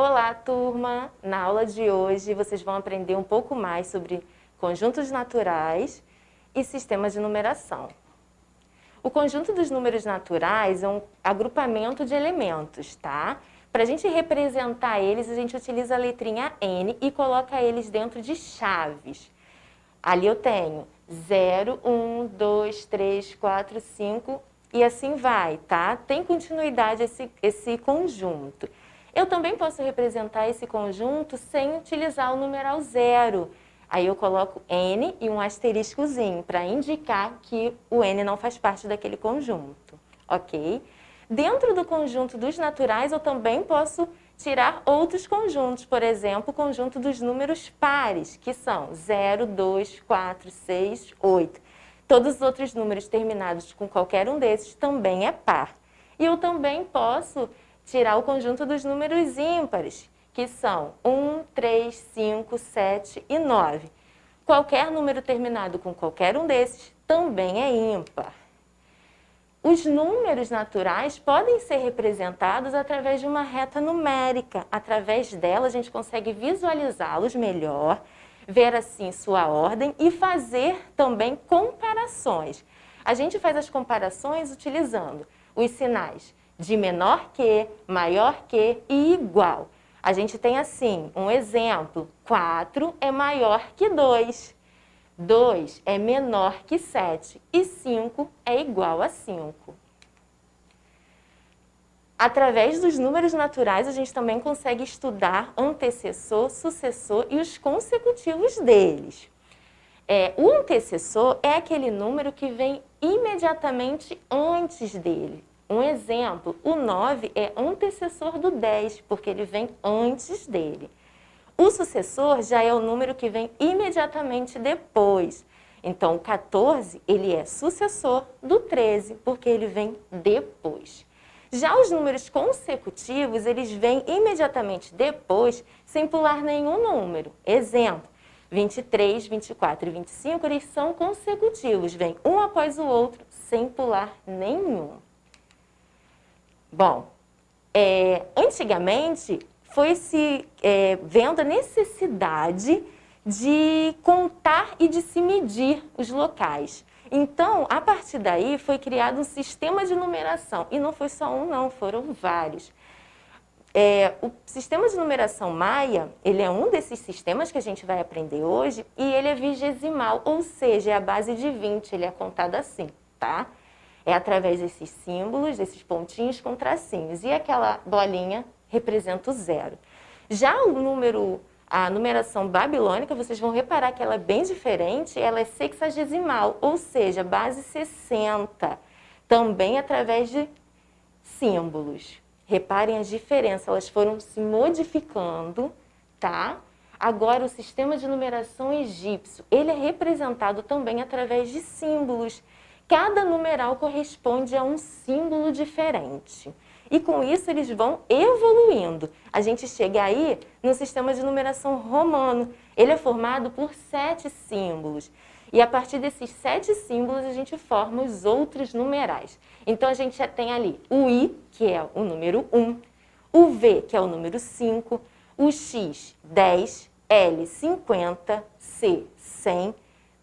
Olá, turma! Na aula de hoje vocês vão aprender um pouco mais sobre conjuntos naturais e sistemas de numeração. O conjunto dos números naturais é um agrupamento de elementos, tá? Para a gente representar eles, a gente utiliza a letrinha N e coloca eles dentro de chaves. Ali eu tenho 0, 1, 2, 3, 4, 5 e assim vai, tá? Tem continuidade esse conjunto. Eu também posso representar esse conjunto sem utilizar o numeral 0. Aí eu coloco N e um asteriscozinho para indicar que o N não faz parte daquele conjunto, ok? Dentro do conjunto dos naturais, eu também posso tirar outros conjuntos, por exemplo, o conjunto dos números pares, que são 0, 2, 4, 6, 8. Todos os outros números terminados com qualquer um desses também é par. E eu também posso tirar o conjunto dos números ímpares, que são 1, 3, 5, 7 e 9. Qualquer número terminado com qualquer um desses também é ímpar. Os números naturais podem ser representados através de uma reta numérica. Através dela, a gente consegue visualizá-los melhor, ver assim sua ordem e fazer também comparações. A gente faz as comparações utilizando os sinais de menor que, maior que e igual. A gente tem assim, um exemplo, 4 é maior que 2, 2 é menor que 7 e 5 é igual a 5. Através dos números naturais, a gente também consegue estudar antecessor, sucessor e os consecutivos deles. O antecessor é aquele número que vem imediatamente antes dele. Um exemplo, o 9 é antecessor do 10, porque ele vem antes dele. O sucessor já é o número que vem imediatamente depois. Então, o 14, ele é sucessor do 13, porque ele vem depois. Já os números consecutivos, eles vêm imediatamente depois, sem pular nenhum número. Exemplo, 23, 24 e 25, eles são consecutivos, vêm um após o outro, sem pular nenhum. Bom, antigamente foi-se vendo a necessidade de contar e de se medir os locais. Então, a partir daí, foi criado um sistema de numeração. E não foi só um, não, foram vários. O sistema de numeração maia, ele é um desses sistemas que a gente vai aprender hoje, e ele é vigesimal, ou seja, é a base de 20, ele é contado assim, tá? É através desses símbolos, desses pontinhos com tracinhos. E aquela bolinha representa o 0. Já a numeração babilônica, vocês vão reparar que ela é bem diferente, ela é sexagesimal, ou seja, base 60, também através de símbolos. Reparem as diferenças, elas foram se modificando, tá? Agora, o sistema de numeração egípcio, ele é representado também através de símbolos. Cada numeral corresponde a um símbolo diferente. E com isso eles vão evoluindo. A gente chega aí no sistema de numeração romano. Ele é formado por 7 símbolos. E a partir desses 7 símbolos a gente forma os outros numerais. Então a gente já tem ali o I, que é o número 1, o V, que é o número 5, o X, 10, L, 50, C, 100,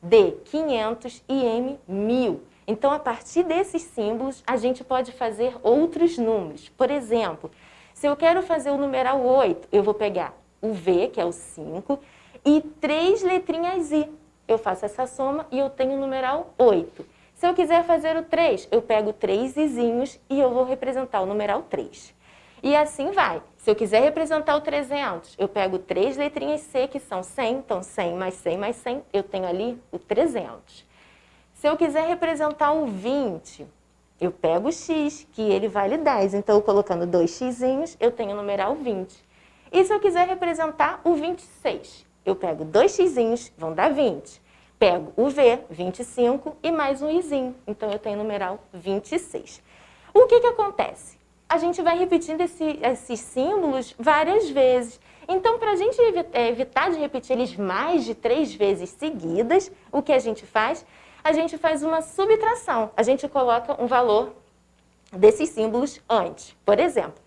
D, 500 e M, 1000. Então, a partir desses símbolos, a gente pode fazer outros números. Por exemplo, se eu quero fazer o numeral 8, eu vou pegar o V, que é o 5, e 3 letrinhas I. Eu faço essa soma e eu tenho o numeral 8. Se eu quiser fazer o 3, eu pego 3 Izinhos e eu vou representar o numeral 3. E assim vai. Se eu quiser representar o 300, eu pego 3 letrinhas C, que são 100. Então, 100 mais 100 mais 100, eu tenho ali o 300. Se eu quiser representar o 20, eu pego o x, que ele vale 10. Então, eu colocando 2 xizinhos, eu tenho o numeral 20. E se eu quiser representar o 26, eu pego 2 xizinhos, vão dar 20. Pego o v, 25, e mais um izinho. Então, eu tenho o numeral 26. O que acontece? A gente vai repetindo esses símbolos várias vezes. Então, para a gente evitar de repetir eles mais de 3 vezes seguidas, o que a gente faz? A gente faz uma subtração. A gente coloca um valor desses símbolos antes. Por exemplo,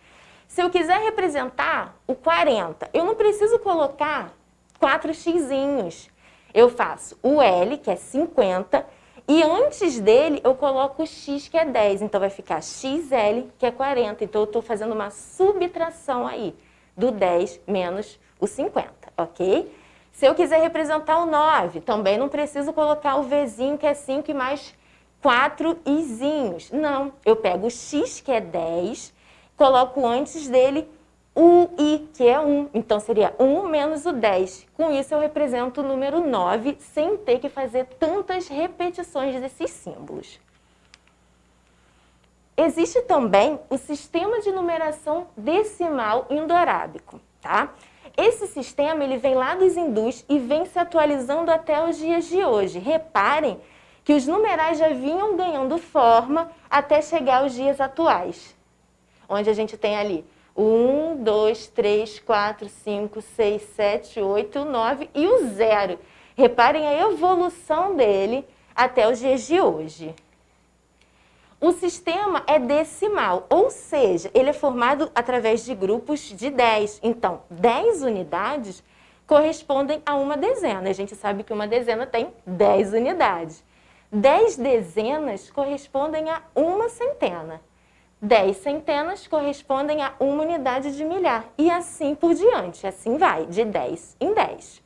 Se eu quiser representar o 40, eu não preciso colocar 4 xzinhos. Eu faço o L, que é 50, e antes dele eu coloco o X, que é 10. Então vai ficar XL, que é 40. Então eu estou fazendo uma subtração aí do 10 menos o 50, ok? Se eu quiser representar o 9, também não preciso colocar o Vzinho, que é 5, e mais 4 izinhos. Não, eu pego o X, que é 10, coloco antes dele o I, que é 1. Então, seria 1 menos o 10. Com isso, eu represento o número 9, sem ter que fazer tantas repetições desses símbolos. Existe também o sistema de numeração decimal indo-arábico, tá? Esse sistema, ele vem lá dos hindus e vem se atualizando até os dias de hoje. Reparem que os numerais já vinham ganhando forma até chegar aos dias atuais, onde a gente tem ali 1, 2, 3, 4, 5, 6, 7, 8, 9 e o 0. Reparem a evolução dele até os dias de hoje. O sistema é decimal, ou seja, ele é formado através de grupos de 10. Então, 10 unidades correspondem a uma dezena. A gente sabe que uma dezena tem 10 unidades. 10 dezenas correspondem a uma centena. 10 centenas correspondem a uma unidade de milhar. E assim por diante, assim vai, de 10 em 10.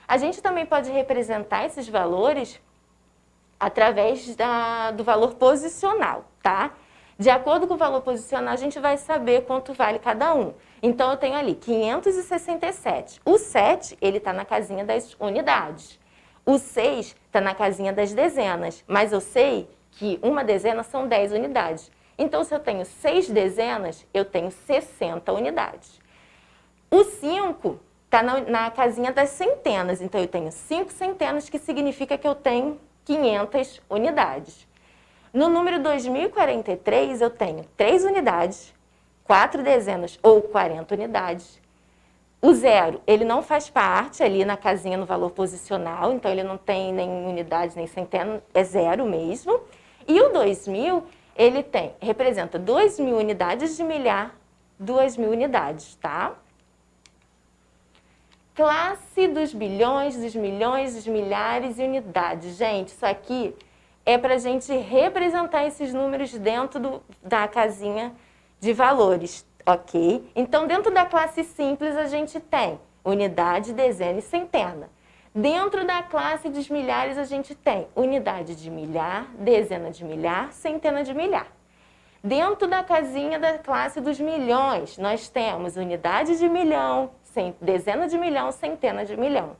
A gente também pode representar esses valores através do valor posicional, tá? De acordo com o valor posicional, a gente vai saber quanto vale cada um. Então, eu tenho ali 567. O 7, ele está na casinha das unidades. O 6 está na casinha das dezenas. Mas eu sei que uma dezena são 10 unidades. Então, se eu tenho 6 dezenas, eu tenho 60 unidades. O 5 está na casinha das centenas. Então, eu tenho 5 centenas, que significa que eu tenho 500 unidades. No número 2043, eu tenho 3 unidades, 4 dezenas ou 40 unidades. O 0, ele não faz parte ali na casinha no valor posicional, então ele não tem nem unidades nem centenas, é 0 mesmo. E o 2000, ele representa 2.000 unidades de milhar, 2.000 unidades, tá? Classe dos bilhões, dos milhões, dos milhares e unidades. Gente, isso aqui é para a gente representar esses números dentro da casinha de valores, ok? Então, dentro da classe simples, a gente tem unidade, dezena e centena. Dentro da classe dos milhares, a gente tem unidade de milhar, dezena de milhar, centena de milhar. Dentro da casinha da classe dos milhões, nós temos unidade de milhão, dezena de milhão, centena de milhão.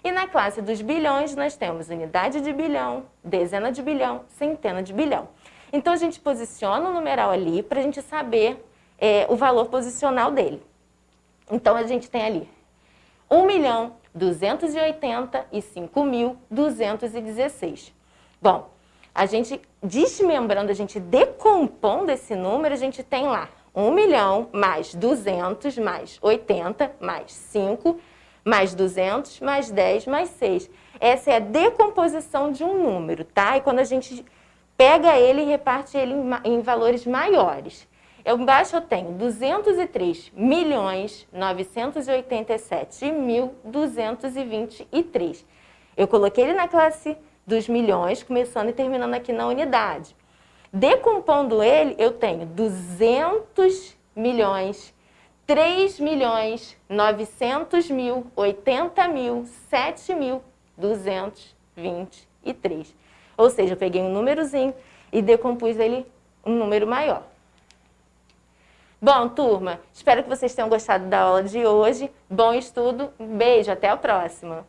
E na classe dos bilhões, nós temos unidade de bilhão, dezena de bilhão, centena de bilhão. Então, a gente posiciona o numeral ali para a gente saber o valor posicional dele. Então, a gente tem ali 1.285.216. Bom, a gente desmembrando, a gente decompondo esse número, a gente tem lá 1 milhão mais 200 mais 80 mais 5 mais 200 mais 10 mais 6. Essa é a decomposição de um número, tá? E quando a gente pega ele e reparte ele em valores maiores. Embaixo eu tenho 203.987.223. Eu coloquei ele na classe dos milhões, começando e terminando aqui na unidade. Decompondo ele, eu tenho 200 milhões, 3 milhões, 900 mil, 80 mil, 7.223. Ou seja, eu peguei um númerozinho e decompus ele um número maior. Bom, turma, espero que vocês tenham gostado da aula de hoje. Bom estudo, um beijo, até a próxima!